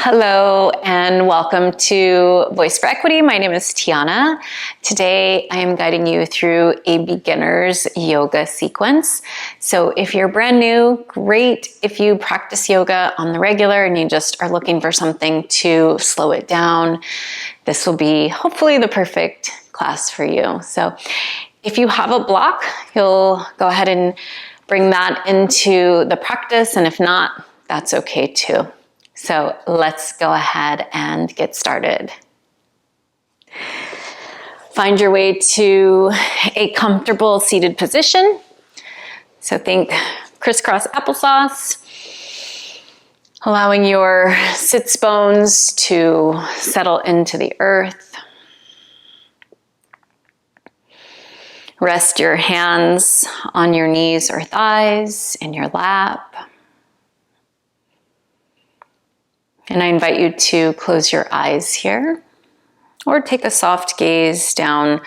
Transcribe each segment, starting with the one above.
Hello and welcome to Voice for Equity. My name is Tiana. Today I am guiding you through a beginner's yoga sequence. So if you're brand new, great. If you practice yoga on the regular and you just are looking for something to slow it down, this will be hopefully the perfect class for you. So if you have a block, you'll go ahead and bring that into the practice, and if not, that's okay too. So let's go ahead and get started. Find your way to a comfortable seated position. So think crisscross applesauce, allowing your sits bones to settle into the earth. Rest your hands on your knees or thighs, in your lap. And I invite you to close your eyes here, or take a soft gaze down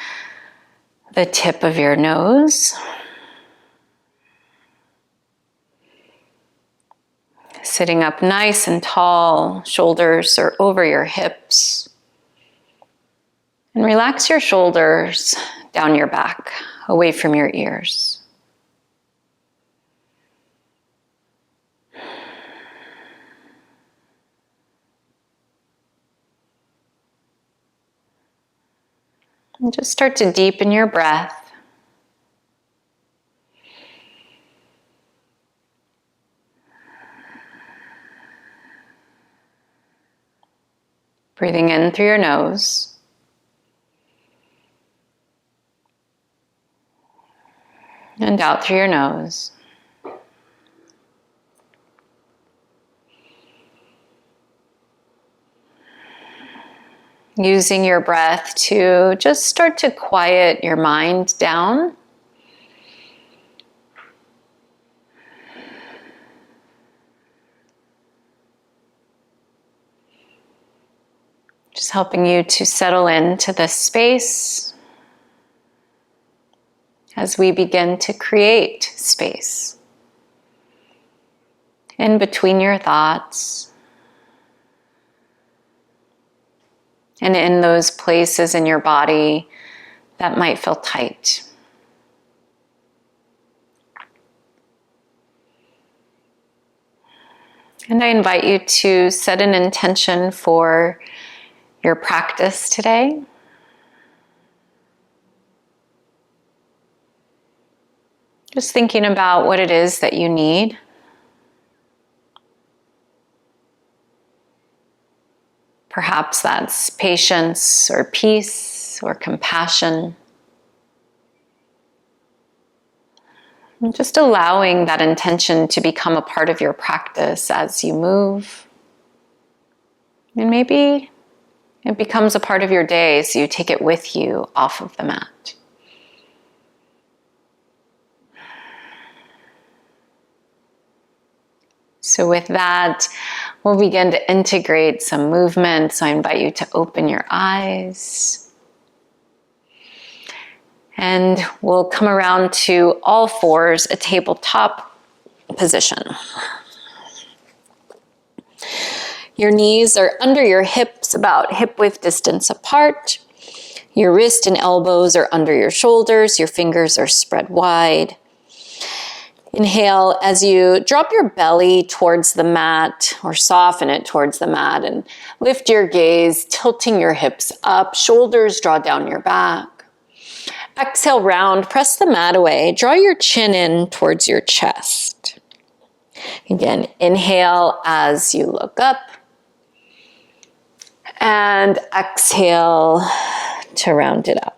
the tip of your nose. Sitting up nice and tall, shoulders are over your hips. And relax your shoulders down your back, away from your ears. And just start to deepen your breath. Breathing in through your nose. And out through your nose. Using your breath to just start to quiet your mind down. Just helping you to settle into this space as we begin to create space in between your thoughts. And in those places in your body that might feel tight. And I invite you to set an intention for your practice today. Just thinking about what it is that you need. Perhaps that's patience or peace or compassion. And just allowing that intention to become a part of your practice as you move. And maybe it becomes a part of your day, so you take it with you off of the mat. So with that, we'll begin to integrate some movement. So I invite you to open your eyes. And we'll come around to all fours, a tabletop position. Your knees are under your hips, about hip width distance apart. Your wrist and elbows are under your shoulders. Your fingers are spread wide. Inhale as you drop your belly towards the mat, or soften it towards the mat, and lift your gaze, tilting your hips up, shoulders draw down your back. Exhale, round, press the mat away, draw your chin in towards your chest. Again, inhale as you look up, and exhale to round it up.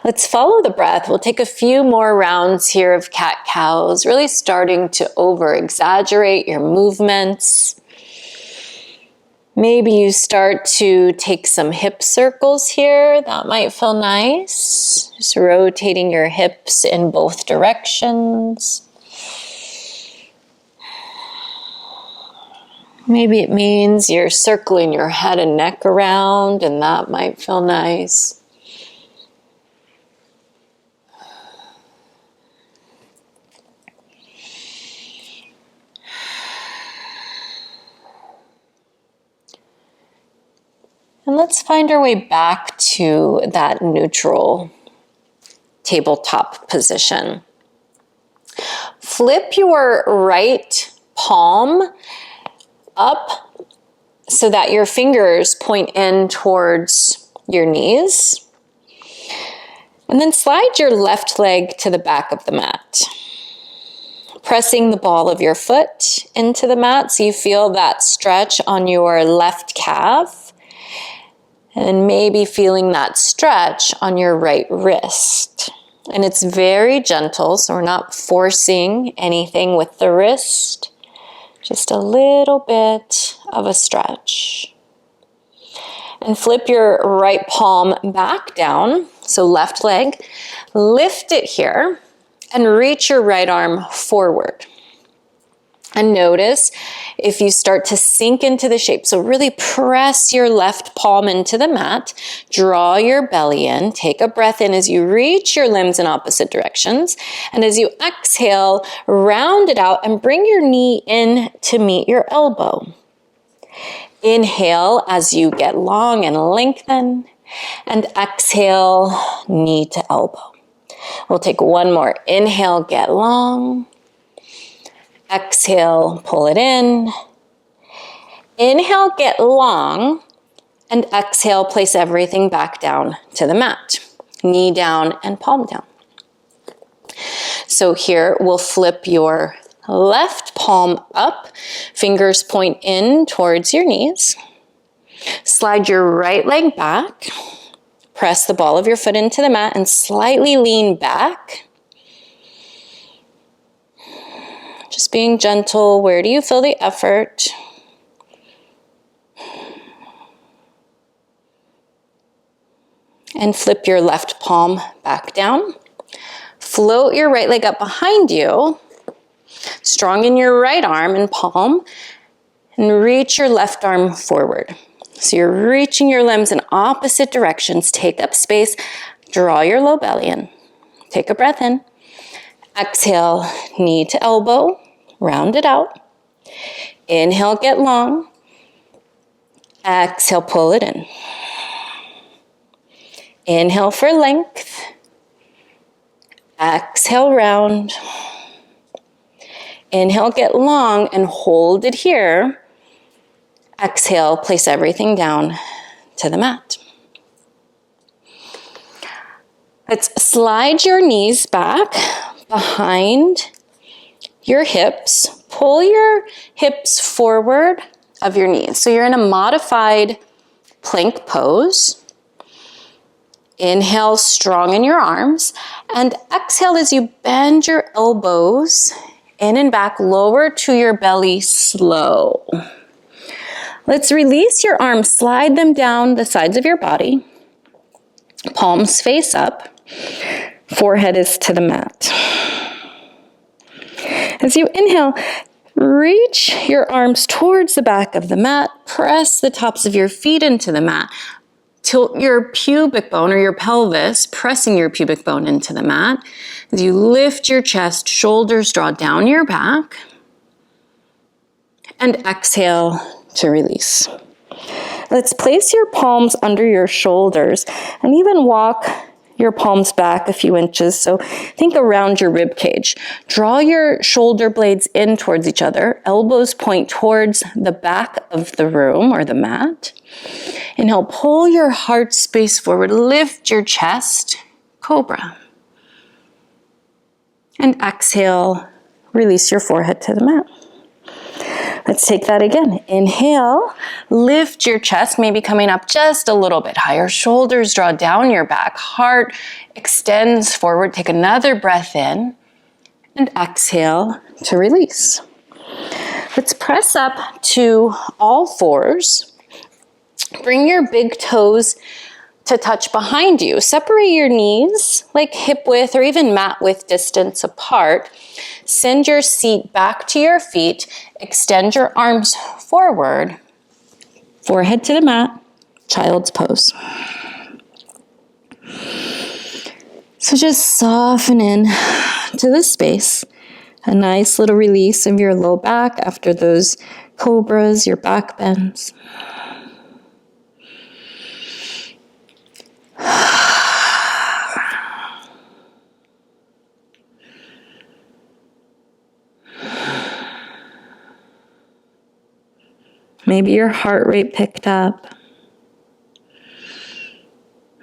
Let's follow the breath. We'll take a few more rounds here of cat-cows, really starting to over-exaggerate your movements. Maybe you start to take some hip circles here. That might feel nice. Just rotating your hips in both directions. Maybe it means you're circling your head and neck around, and that might feel nice. And let's find our way back to that neutral tabletop position. Flip your right palm up so that your fingers point in towards your knees. And then slide your left leg to the back of the mat. Pressing the ball of your foot into the mat so you feel that stretch on your left calf. And maybe feeling that stretch on your right wrist. And it's very gentle, so we're not forcing anything with the wrist. Just a little bit of a stretch. And flip your right palm back down. So left leg, lift it here and reach your right arm forward. And notice if you start to sink into the shape. So really press your left palm into the mat, draw your belly in, take a breath in as you reach your limbs in opposite directions. And as you exhale, round it out and bring your knee in to meet your elbow. Inhale as you get long and lengthen, and exhale, knee to elbow. We'll take one more. Inhale, get long. Exhale, pull it in. Inhale, get long. And exhale, place everything back down to the mat. Knee down and palm down. So here we'll flip your left palm up. Fingers point in towards your knees. Slide your right leg back. Press the ball of your foot into the mat and slightly lean back. Just being gentle. Where do you feel the effort? And flip your left palm back down. Float your right leg up behind you. Strong in your right arm and palm. And reach your left arm forward. So you're reaching your limbs in opposite directions. Take up space. Draw your low belly in. Take a breath in. Exhale, knee to elbow. Round it out. Inhale, get long. Exhale, pull it in. Inhale for length. Exhale, round. Inhale, get long and hold it here. Exhale, place everything down to the mat. Let's slide your knees back behind your hips. Pull your hips forward of your knees. So you're in a modified plank pose. Inhale, strong in your arms. And exhale as you bend your elbows in and back, lower to your belly, slow. Let's release your arms, slide them down the sides of your body. Palms face up. Forehead is to the mat. As you inhale, reach your arms towards the back of the mat. Press the tops of your feet into the mat. Tilt your pubic bone or your pelvis, pressing your pubic bone into the mat. As you lift your chest, shoulders draw down your back. And exhale to release. Let's place your palms under your shoulders and even walk your palms back a few inches. So think around your rib cage. Draw your shoulder blades in towards each other. Elbows point towards the back of the room or the mat. Inhale, pull your heart space forward. Lift your chest, cobra. And exhale, release your forehead to the mat. Let's take that again. Inhale, lift your chest, maybe coming up just a little bit higher. Shoulders draw down your back. Heart extends forward. Take another breath in and exhale to release. Let's press up to all fours. Bring your big toes to touch behind you. Separate your knees like hip width or even mat width distance apart. Send your seat back to your feet. Extend your arms forward. Forehead to the mat. Child's pose. So just soften in to the space. A nice little release of your low back after those cobras, your back bends. Maybe your heart rate picked up.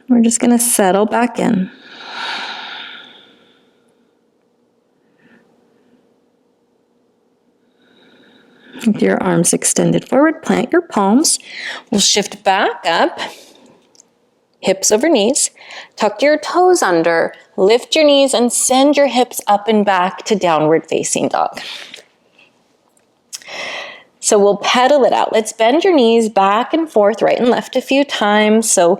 We're just going to settle back in. With your arms extended forward, plant your palms. We'll shift back up, hips over knees. Tuck your toes under, lift your knees, and send your hips up and back to downward facing dog. So we'll pedal it out. Let's bend your knees back and forth, right and left a few times. So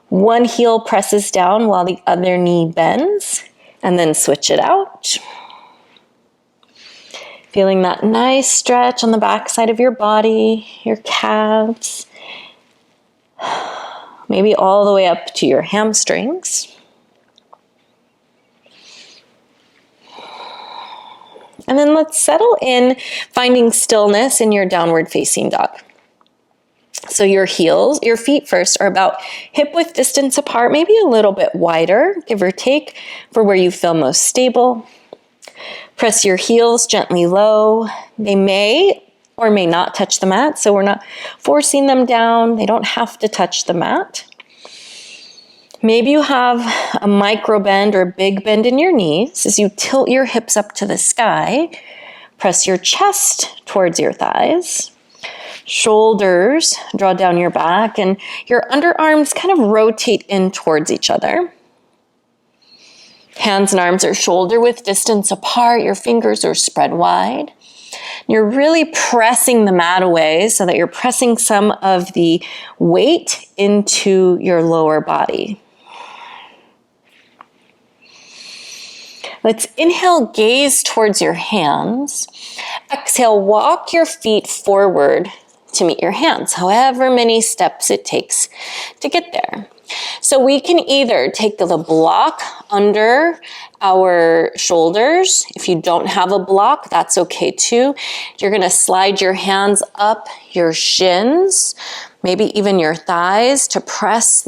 one heel presses down while the other knee bends, and then switch it out. Feeling that nice stretch on the back side of your body, your calves, maybe all the way up to your hamstrings. And then let's settle in, finding stillness in your downward facing dog. So your feet first are about hip width distance apart, maybe a little bit wider, give or take, for where you feel most stable. Press your heels gently low. They may or may not touch the mat, so we're not forcing them down. They don't have to touch the mat. Maybe you have a micro bend or a big bend in your knees. As you tilt your hips up to the sky, press your chest towards your thighs. Shoulders draw down your back, and your underarms kind of rotate in towards each other. Hands and arms are shoulder width distance apart. Your fingers are spread wide. You're really pressing the mat away so that you're pressing some of the weight into your lower body. Let's inhale, gaze towards your hands. Exhale, walk your feet forward to meet your hands, however many steps it takes to get there. So we can either take the block under our shoulders. If you don't have a block, that's okay too. You're going to slide your hands up your shins, maybe even your thighs, to press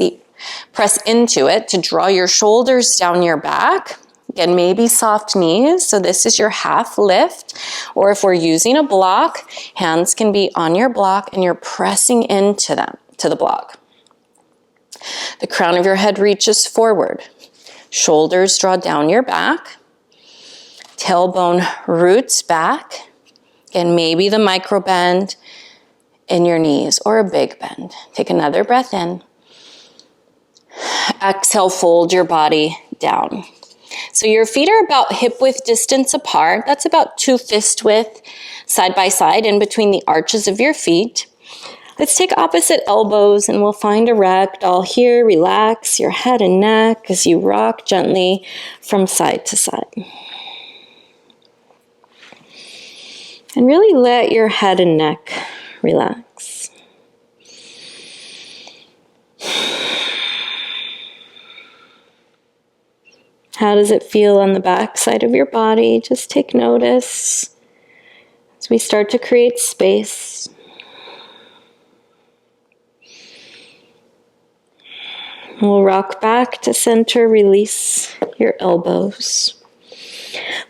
into it, to draw your shoulders down your back. Again, maybe soft knees. So this is your half lift. Or if we're using a block, hands can be on your block and you're pressing into them, to the block. The crown of your head reaches forward. Shoulders draw down your back. Tailbone roots back. Again, maybe the micro bend in your knees or a big bend. Take another breath in. Exhale, fold your body down. So your feet are about hip width distance apart. That's about 2 fist width side by side in between the arches of your feet. Let's take opposite elbows and we'll find a ragdoll here. Relax your head and neck as you rock gently from side to side. And really let your head and neck relax. How does it feel on the back side of your body? Just take notice as we start to create space. We'll rock back to center, release your elbows.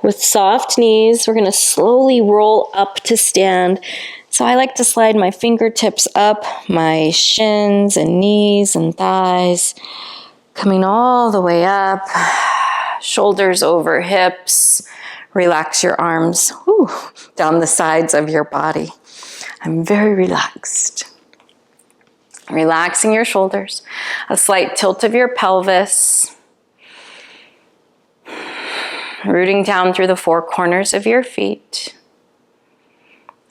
With soft knees, we're going to slowly roll up to stand. So I like to slide my fingertips up, my shins and knees and thighs, coming all the way up. Shoulders over hips. Relax your arms down the sides of your body. I'm very relaxed. Relaxing your shoulders. A slight tilt of your pelvis. Rooting down through the 4 corners of your feet.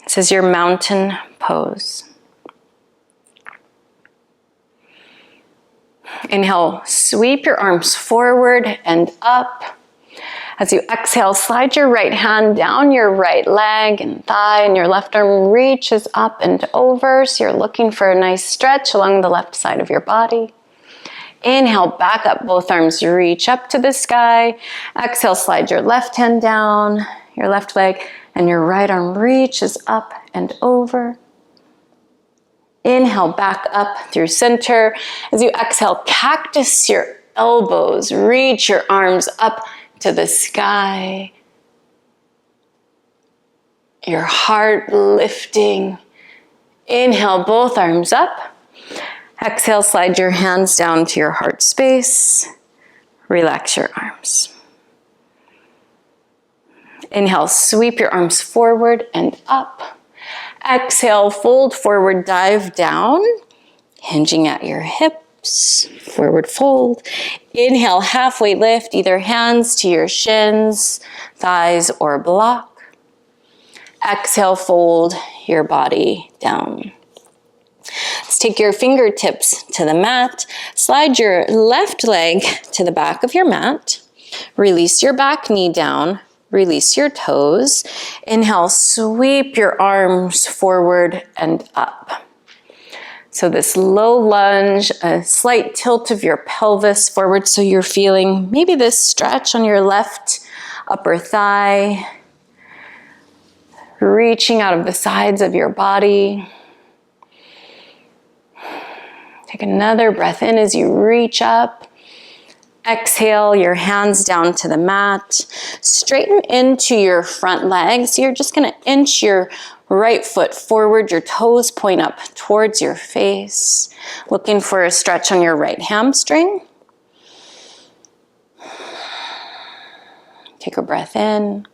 This is your mountain pose. Inhale, sweep your arms forward and up. As you exhale, slide your right hand down your right leg and thigh, and your left arm reaches up and over. So you're looking for a nice stretch along the left side of your body. Inhale, back up, both arms reach up to the sky. Exhale, slide your left hand down, your left leg, and your right arm reaches up and over. Inhale, back up through center. As you exhale, cactus your elbows, reach your arms up to the sky. Your heart lifting Inhale, both arms up. Exhale, slide your hands down to your heart space. Relax your arms. Inhale, sweep your arms forward and up. Exhale, fold forward, dive down, hinging at your hips, forward fold. Inhale, halfway lift, either hands to your shins, thighs, or block. Exhale, fold your body down. Let's take your fingertips to the mat. Slide your left leg to the back of your mat. Release your back knee down. Release your toes. Inhale, sweep your arms forward and up. So this low lunge, a slight tilt of your pelvis forward, so you're feeling maybe this stretch on your left upper thigh, reaching out of the sides of your body. Take another breath in as you reach up. Exhale, your hands down to the mat. Straighten into your front leg. So you're just going to inch your right foot forward. Your toes point up towards your face. Looking for a stretch on your right hamstring. Take a breath in.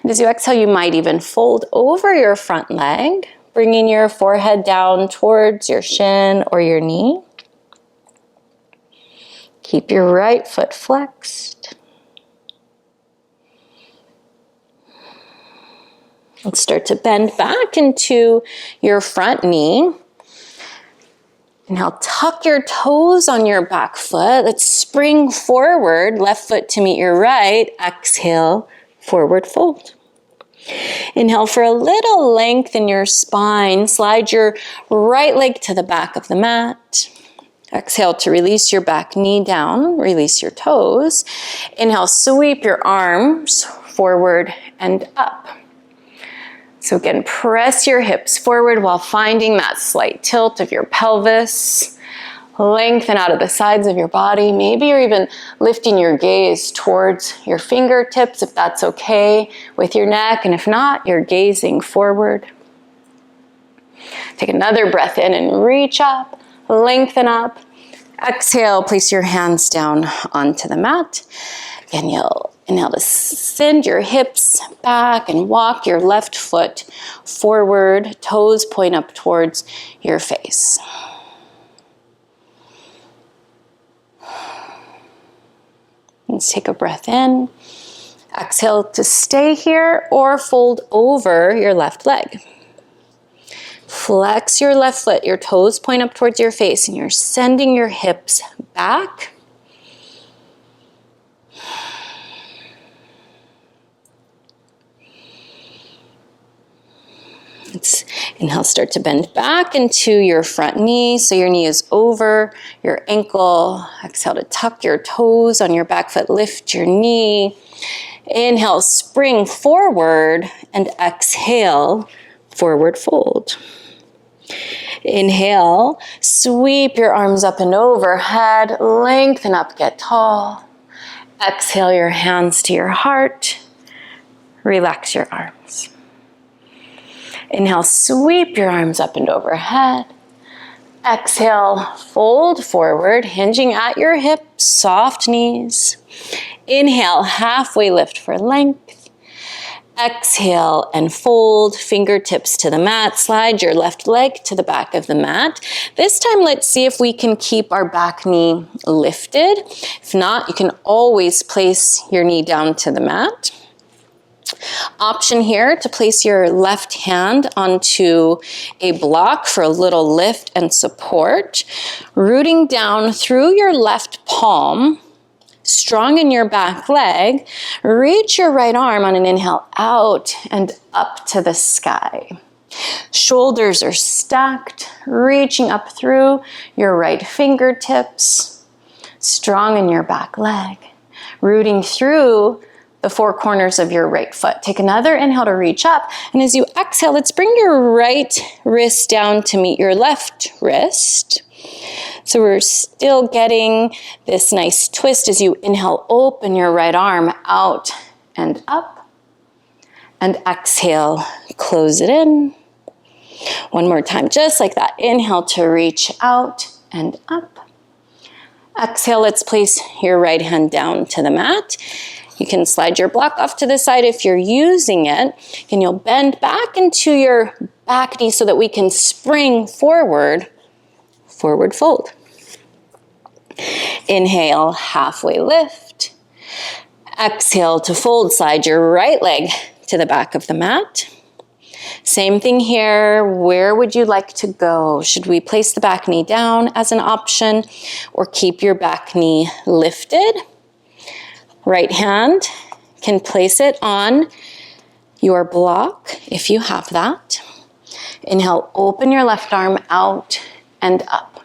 And as you exhale, you might even fold over your front leg, bringing your forehead down towards your shin or your knee. Keep your right foot flexed. Let's start to bend back into your front knee. Inhale, tuck your toes on your back foot. Let's spring forward, left foot to meet your right. Exhale, forward fold. Inhale for a little length in your spine. Slide your right leg to the back of the mat. Exhale to release your back knee down, release your toes. Inhale, sweep your arms forward and up. So again, press your hips forward while finding that slight tilt of your pelvis. Lengthen out of the sides of your body. Maybe you're even lifting your gaze towards your fingertips if that's okay with your neck. And if not, you're gazing forward. Take another breath in and reach up. Lengthen up. Exhale, place your hands down onto the mat. Again, you'll inhale to send your hips back and walk your left foot forward. Toes point up towards your face. Let's take a breath in. Exhale to stay here or fold over your left leg. Flex your left foot, your toes point up towards your face, and you're sending your hips back. Let's inhale, start to bend back into your front knee, so your knee is over your ankle. Exhale to tuck your toes on your back foot, lift your knee. Inhale, spring forward, and exhale, forward fold. Inhale, sweep your arms up and overhead, lengthen up, get tall. Exhale your hands to your heart, relax your arms. Inhale, sweep your arms up and overhead. Exhale, fold forward, hinging at your hips, soft knees. Inhale, halfway lift for length. Exhale and fold, fingertips to the mat. Slide your left leg to the back of the mat. This time, let's see if we can keep our back knee lifted. If not, you can always place your knee down to the mat. Option here to place your left hand onto a block for a little lift and support. Rooting down through your left palm, strong in your back leg, reach your right arm on an inhale out and up to the sky. Shoulders are stacked, reaching up through your right fingertips, strong in your back leg, rooting through the four corners of your right foot. Take another inhale to reach up, and as you exhale, let's bring your right wrist down to meet your left wrist. So we're still getting this nice twist as you inhale, open your right arm out and up, and exhale, close it in. One more time, just like that. Inhale to reach out and up. Exhale, let's place your right hand down to the mat. You can slide your block off to the side if you're using it, and you'll bend back into your back knee so that we can spring forward, forward fold. Inhale, halfway lift. Exhale to fold, slide your right leg to the back of the mat. Same thing here. Where would you like to go? Should we place the back knee down as an option or keep your back knee lifted? Right hand can place it on your block if you have that. Inhale, open your left arm out and up.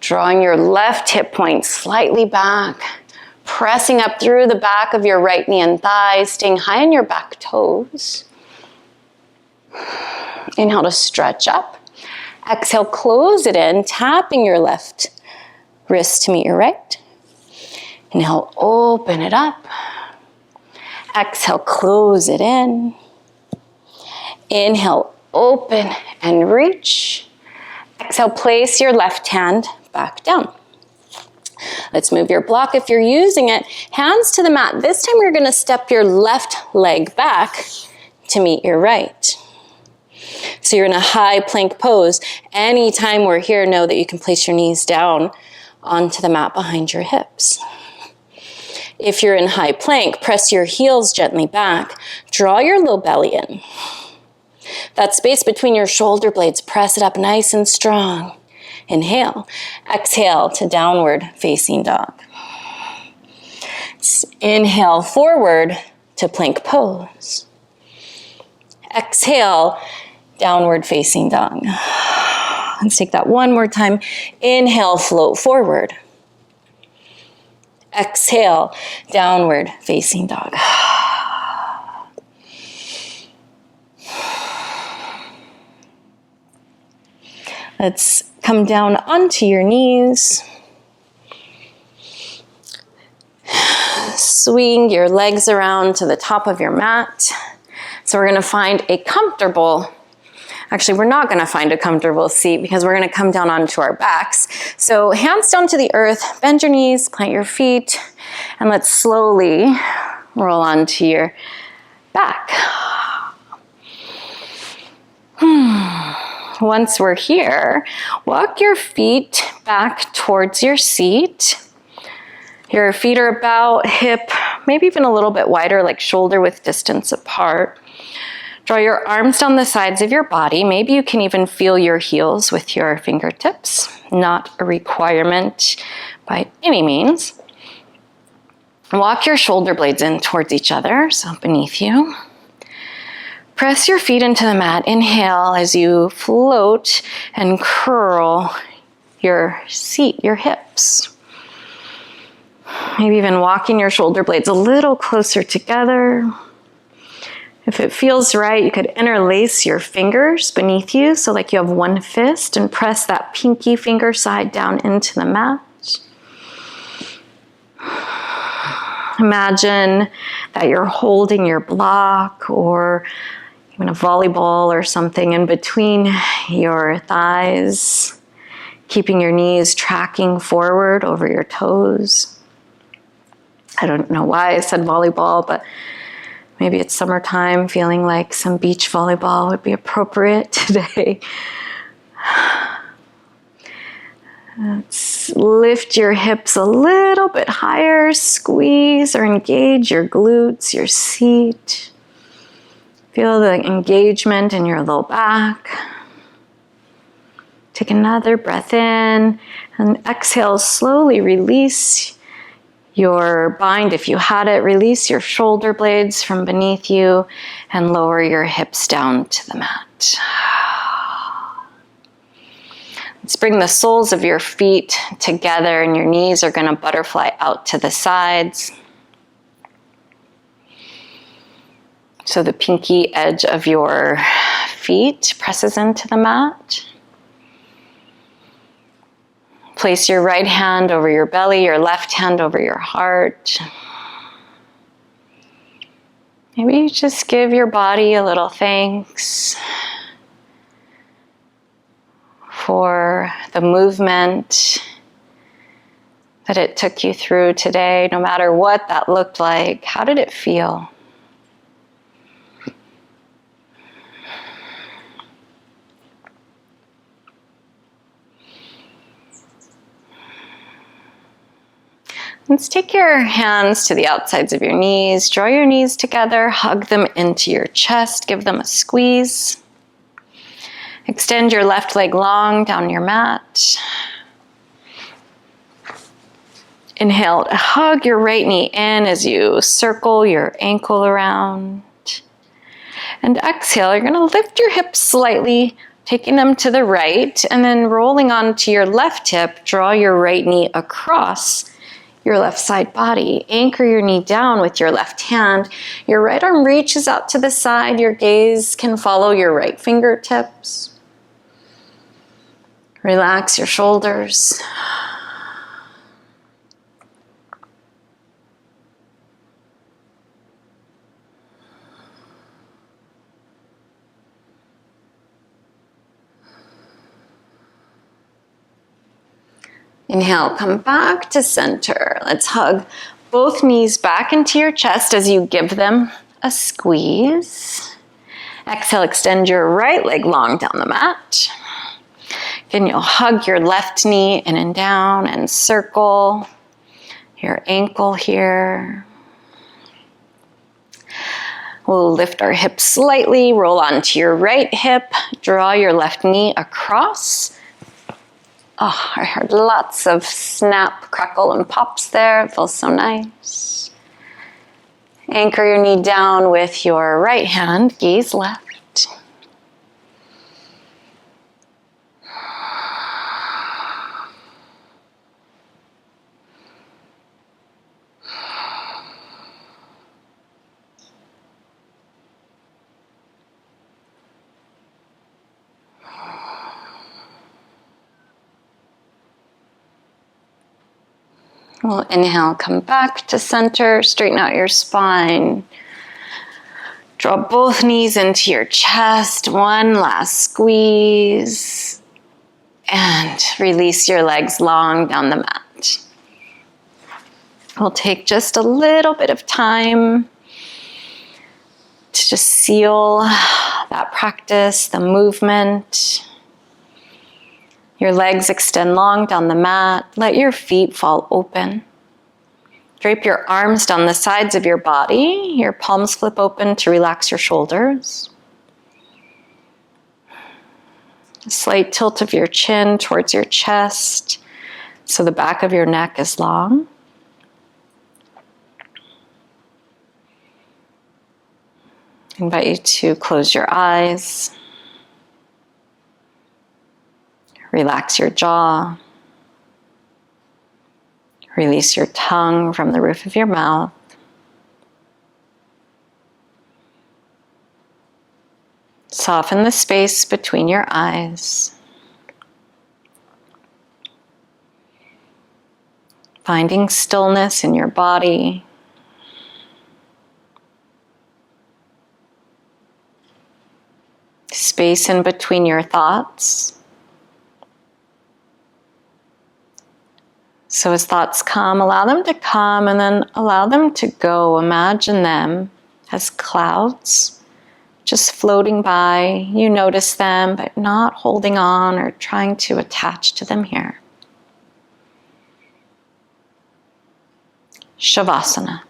Drawing your left hip point slightly back, pressing up through the back of your right knee and thigh, staying high on your back toes. Inhale to stretch up. Exhale, close it in, tapping your left wrist to meet your right. Inhale, open it up. Exhale, close it in. Inhale, open and reach. Exhale, place your left hand back down. Let's move your block if you're using it. Hands to the mat. This time you're going to step your left leg back to meet your right. So you're in a high plank pose. Anytime we're here, know that you can place your knees down onto the mat behind your hips. If you're in high plank, press your heels gently back. Draw your low belly in. That space between your shoulder blades, press it up nice and strong. Inhale. Exhale to downward facing dog. Inhale forward to plank pose. Exhale, downward facing dog. Let's take that one more time. Inhale, float forward. Exhale, downward facing dog. Let's come down onto your knees. Swing your legs around to the top of your mat. So we're going to find a comfortable, actually we're not going to find a comfortable seat because we're going to come down onto our backs. So hands down to the earth, bend your knees, plant your feet, and let's slowly roll onto your back. Once we're here, walk your feet back towards your seat. Your feet are about hip, maybe even a little bit wider, like shoulder width distance apart. Draw your arms down the sides of your body. Maybe you can even feel your heels with your fingertips. Not a requirement by any means. Walk your shoulder blades in towards each other, so beneath you. Press your feet into the mat. Inhale as you float and curl your seat, your hips. Maybe even walking your shoulder blades a little closer together. If it feels right, you could interlace your fingers beneath you, so like you have one fist, and press that pinky finger side down into the mat. Imagine that you're holding your block or even a volleyball or something in between your thighs, keeping your knees tracking forward over your toes. I don't know why I said volleyball, but maybe it's summertime, feeling like some beach volleyball would be appropriate today. Let's lift your hips a little bit higher, squeeze or engage your glutes, your seat. Feel the engagement in your low back. Take another breath in and exhale, slowly release your bind if you had it. Release your shoulder blades from beneath you and lower your hips down to the mat. Let's bring the soles of your feet together and your knees are going to butterfly out to the sides. So the pinky edge of your feet presses into the mat. Place your right hand over your belly, your left hand over your heart. Maybe you just give your body a little thanks. for the movement that it took you through today, no matter what that looked like. How did it feel? Let's take your hands to the outsides of your knees. Draw your knees together, hug them into your chest, give them a squeeze. Extend your left leg long down your mat. Inhale, hug your right knee in as you circle your ankle around. And exhale, you're gonna lift your hips slightly, taking them to the right, and then rolling onto your left hip, draw your right knee across your left side body. Anchor your knee down with your left hand. Your right arm reaches out to the side. Your gaze can follow your right fingertips. Relax your shoulders. Inhale, come back to center. Let's hug both knees back into your chest as you give them a squeeze. Exhale, extend your right leg long down the mat. Again, you'll hug your left knee in and down and circle your ankle here. We'll lift our hips slightly, roll onto your right hip, draw your left knee across. Oh, I heard lots of snap, crackle, and pops there. It feels so nice. Anchor your knee down with your right hand, gaze left. We'll inhale, come back to center, straighten out your spine. Draw both knees into your chest, one last squeeze. And release your legs long down the mat. We'll take just a little bit of time to just seal that practice, the movement. Your legs extend long down the mat. Let your feet fall open. Drape your arms down the sides of your body. Your palms flip open to relax your shoulders. A slight tilt of your chin towards your chest, so the back of your neck is long. I invite you to close your eyes. Relax your jaw. Release your tongue from the roof of your mouth. Soften the space between your eyes. Finding stillness in your body. Space in between your thoughts. So as thoughts come, allow them to come and then allow them to go. Imagine them as clouds, just floating by. You notice them, but not holding on or trying to attach to them here. Shavasana.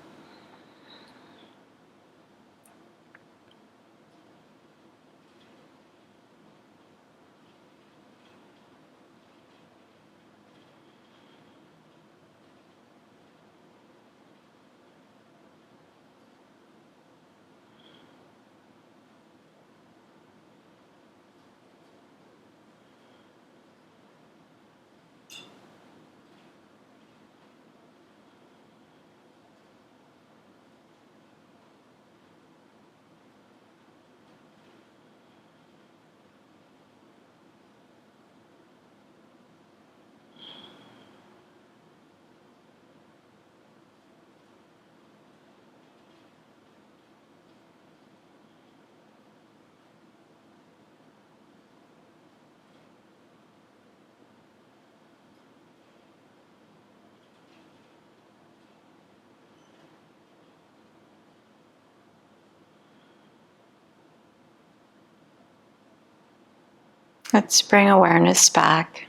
Let's bring awareness back.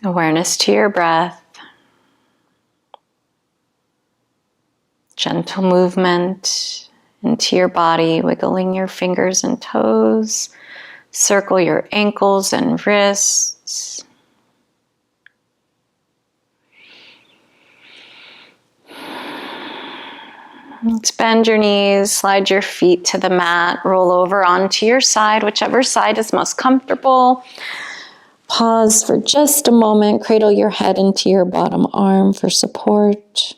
Awareness to your breath. Gentle movement into your body, wiggling your fingers and toes. Circle your ankles and wrists. Let's bend your knees, slide your feet to the mat, roll over onto your side, whichever side is most comfortable. Pause for just a moment, cradle your head into your bottom arm for support.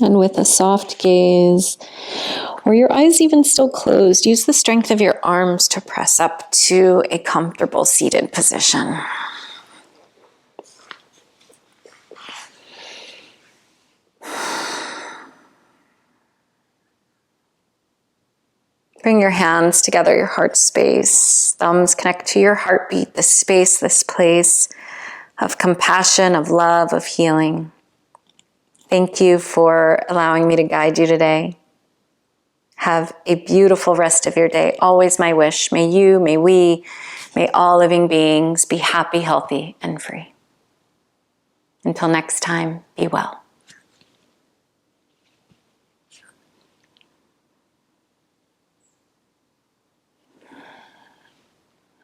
And with a soft gaze, or your eyes even still closed, use the strength of your arms to press up to a comfortable seated position. Bring your hands together, your heart space. Thumbs connect to your heartbeat, this space, this place of compassion, of love, of healing. Thank you for allowing me to guide you today. Have a beautiful rest of your day. Always my wish. May you, may we, may all living beings be happy, healthy, and free. Until next time, be well.